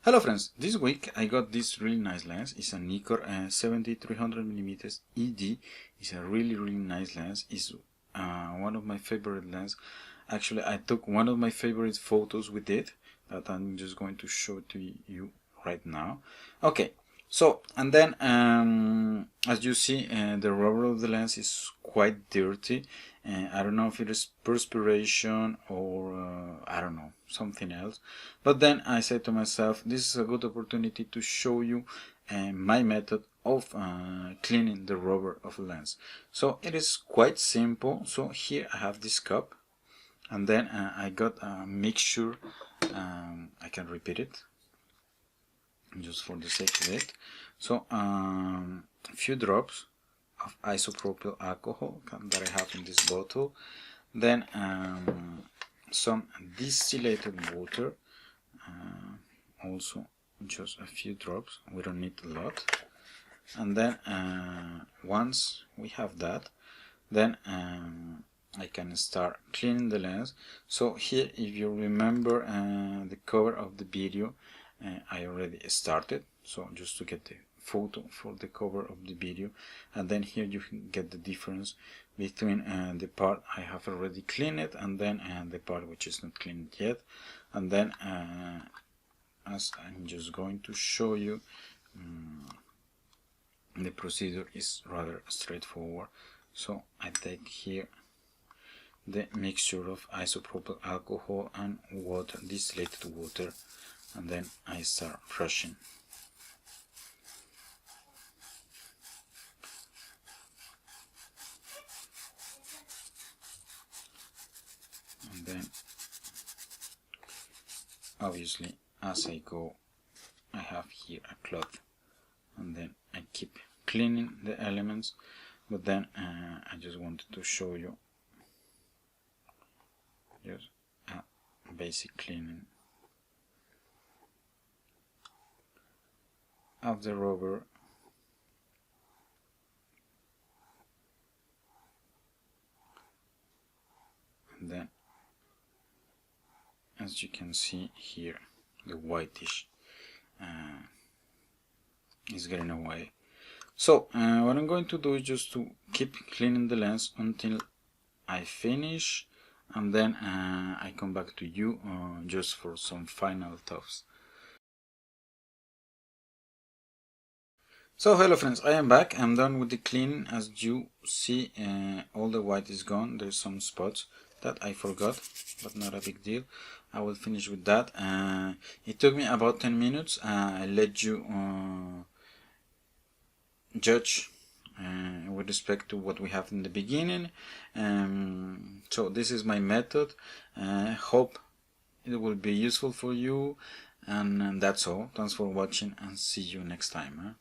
Hello friends, this week I got this really nice lens. It's a Nikkor 70-300mm ED. It's a really nice lens. It's one of my favorite lenses. Actually, I took one of my favorite photos with it that I'm just going to show to you right now. Okay, so and then as you see, the rubber of the lens is quite dirty. I don't know if it is perspiration or I don't know, something else. But then I said to myself, this is a good opportunity to show you my method of cleaning the rubber of the lens. So it is quite simple. So here I have this cup, and then I got a mixture. I can repeat it just for the sake of it. So a few drops of isopropyl alcohol that I have in this bottle, then some distilled water, also just a few drops, we don't need a lot. And then once we have that, then I can start cleaning the lens. So here, if you remember the cover of the video, I already started, so just to get the photo for the cover of the video, and then here you can get the difference between the part I have already cleaned it and then the part which is not cleaned yet. And then as I'm just going to show you, the procedure is rather straightforward. So I take here the mixture of isopropyl alcohol and water, distilled water, and then I start brushing. And then obviously as I go, I have here a cloth, and then I keep cleaning the elements. But then I just wanted to show you just a basic cleaning of the rubber. And then as you can see here, the whitish is getting away. So what I'm going to do is just to keep cleaning the lens until I finish, and then I come back to you just for some final thoughts. So hello friends, I am back. I'm done with the cleaning. As you see, all the white is gone. There's some spots that I forgot, but not a big deal. I will finish with that. It took me about 10 minutes. I let you judge with respect to what we have in the beginning. So this is my method. Hope it will be useful for you, and that's all. Thanks for watching, and see you next time.